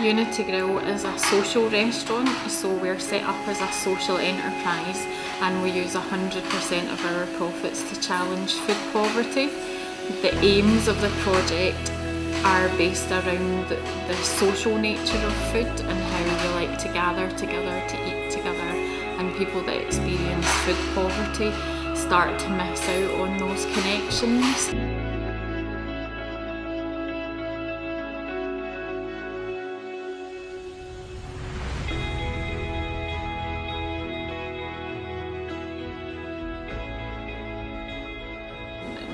Unity Grill is a social restaurant, so we're set up as a social enterprise and we use 100% of our profits to challenge food poverty. The aims of the project are based around the social nature of food and how we like to gather together to eat together, and people that experience food poverty start to miss out on those connections.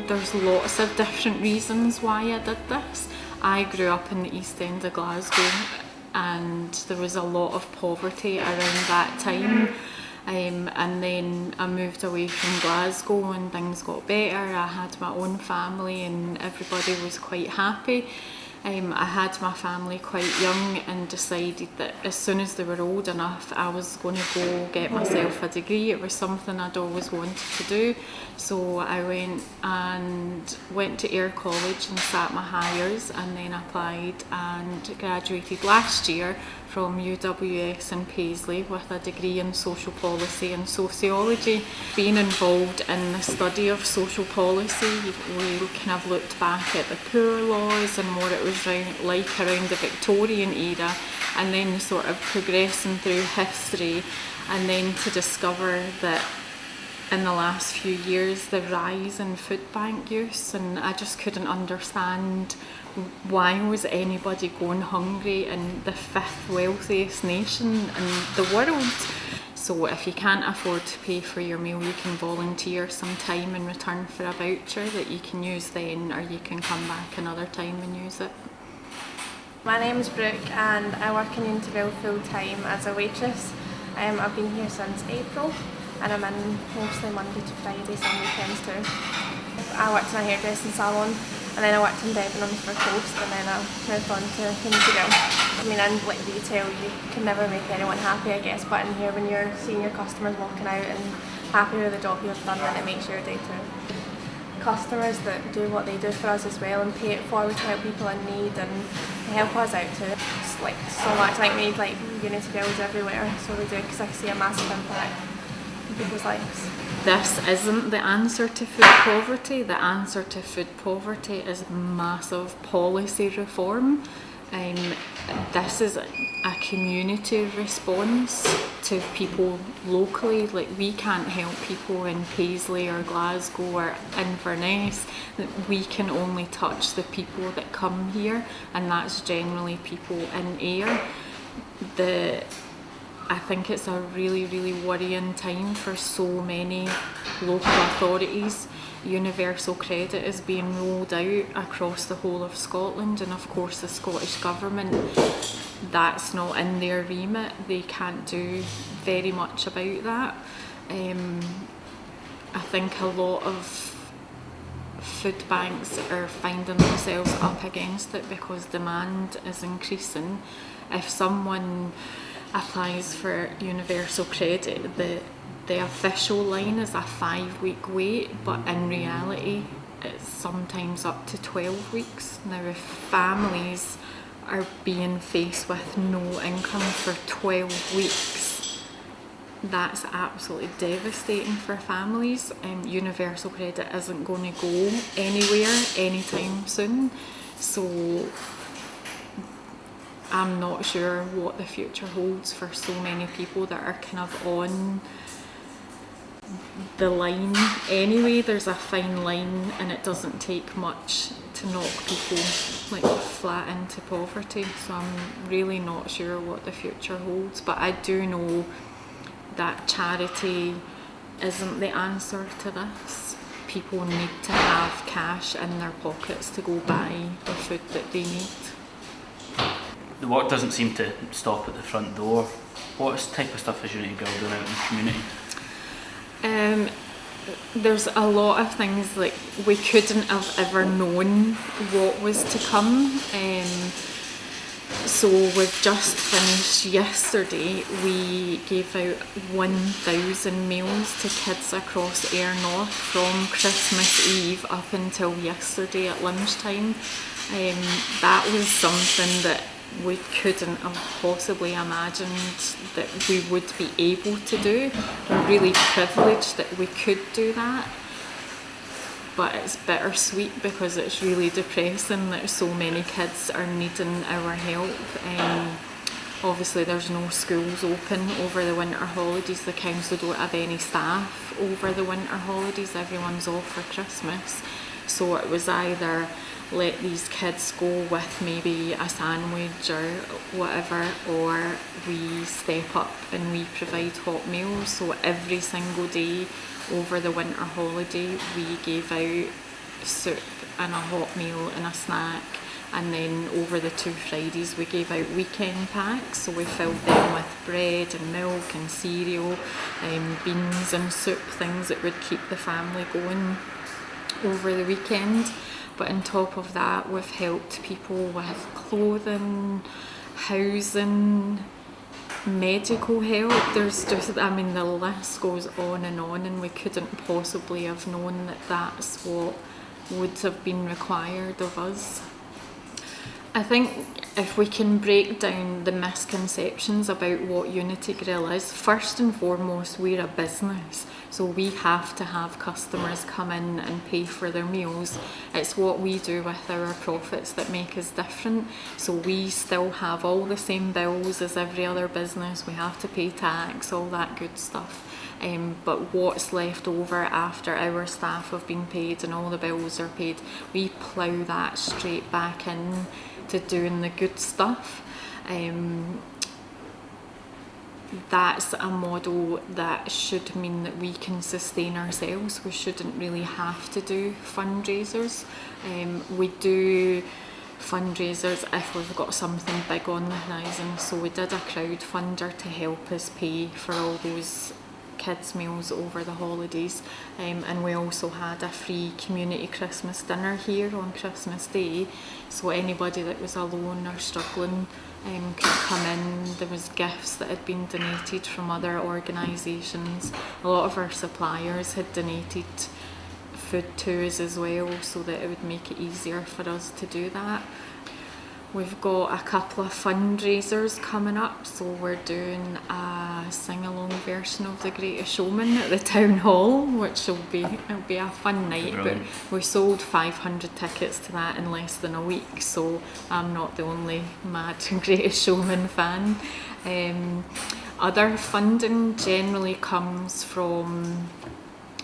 There's lots of different reasons why I did this. I grew up in the East End of Glasgow and there was a lot of poverty around that time. And then I moved away from Glasgow and things got better. I had my own family and everybody was quite happy. I had my family quite young and decided that as soon as they were old enough I was going to go get myself a degree. It was something I'd always wanted to do. So I went to Ayr College and sat my Highers and then applied and graduated last year from UWS in Paisley with a degree in social policy and sociology. Being involved in the study of social policy, we kind of looked back at the poor laws and what it was like around the Victorian era, and then sort of progressing through history, and then to discover that in the last few years the rise in food bank use, and I just couldn't understand why was anybody going hungry in the 5th wealthiest nation in the world. So if you can't afford to pay for your meal, you can volunteer some time in return for a voucher that you can use then, or you can come back another time and use it. My name's Brooke and I work in Unity Grill full time as a waitress. I've been here since April and I'm in mostly Monday to Friday, some weekends too. I worked in a hairdressing salon and then I worked in Debenhams for Coast and then I moved on to Unity Grill. I mean, in like retail you can never make anyone happy, I guess, but in here when you're seeing your customers walking out and happy with the job you've done, then it makes your day too. Customers that do what they do for us as well and pay it forward to help people in need and help us out too. It's like so much, like we need like Unity Grills everywhere, so we do, because I see a massive impact in people's lives. This isn't the answer to food poverty. The answer to food poverty is massive policy reform. This is a community response to people locally. Like, we can't help people in Paisley or Glasgow or Inverness. We can only touch the people that come here, and that's generally people in Ayr. I think it's a really, really worrying time for so many local authorities. Universal credit is being rolled out across the whole of Scotland, and of course the Scottish Government, that's not in their remit. They can't do very much about that. I think a lot of food banks are finding themselves up against it because demand is increasing. If someone applies for universal credit, the official line is a 5-week wait, but in reality it's sometimes up to 12 weeks. Now, if families are being faced with no income for 12 weeks, that's absolutely devastating for families. Universal credit isn't going to go anywhere anytime soon, so I'm not sure what the future holds for so many people that are kind of on the line anyway. There's a fine line and it doesn't take much to knock people like flat into poverty, so I'm really not sure what the future holds. But I do know that charity isn't the answer to this. People need to have cash in their pockets to go buy the food that they need. The work doesn't seem to stop at the front door. What type of stuff is Unity Grill doing out in the community? There's a lot of things, like, we couldn't have ever known what was to come. So we've just finished yesterday. We gave out 1,000 meals to kids across Ayr North from Christmas Eve up until yesterday at lunchtime. That was something that we couldn't have possibly imagined that we would be able to do. We're really privileged that we could do that, but it's bittersweet because it's really depressing that so many kids are needing our help. Obviously there's no schools open over the winter holidays, the council don't have any staff over the winter holidays, everyone's off for Christmas. So it was either let these kids go with maybe a sandwich or whatever, or we step up and we provide hot meals. So every single day over the winter holiday we gave out soup and a hot meal and a snack. And then over the 2 Fridays we gave out weekend packs, so we filled them with bread and milk and cereal, beans and soup, things that would keep the family going over the weekend. But on top of that, we've helped people with clothing, housing, medical help. There's just, I mean, the list goes on, and we couldn't possibly have known that that's what would have been required of us. I think if we can break down the misconceptions about what Unity Grill is, first and foremost, we're a business, so we have to have customers come in and pay for their meals. It's what we do with our profits that make us different. So we still have all the same bills as every other business. We have to pay tax, all that good stuff. But what's left over after our staff have been paid and all the bills are paid, we plough that straight back in to doing the good stuff. That's a model that should mean that we can sustain ourselves. We shouldn't really have to do fundraisers. We do fundraisers if we've got something big on the horizon. So we did a crowdfunder to help us pay for all those kids' meals over the holidays, and we also had a free community Christmas dinner here on Christmas Day, so anybody that was alone or struggling could come in. There was gifts that had been donated from other organisations. A lot of our suppliers had donated food to us as well, so that it would make it easier for us to do that. We've got a couple of fundraisers coming up, so we're doing a sing-along version of The Greatest Showman at the Town Hall, which it'll be a fun night. Brilliant. But we sold 500 tickets to that in less than a week, so I'm not the only mad Greatest Showman fan. Other funding generally comes from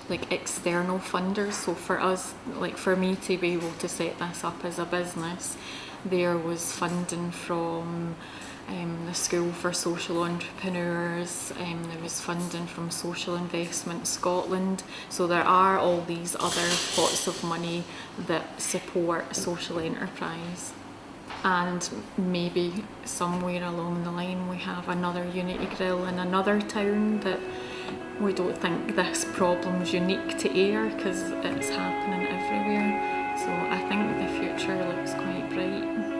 like external funders. So for us, like for me to be able to set this up as a business, there was funding from the School for Social Entrepreneurs, there was funding from Social Investment Scotland. So there are all these other pots of money that support social enterprise. And maybe somewhere along the line we have another Unity Grill in another town that we don't think this problem's unique to Ayr, because it's happening everywhere. So I think the future looks quite bright.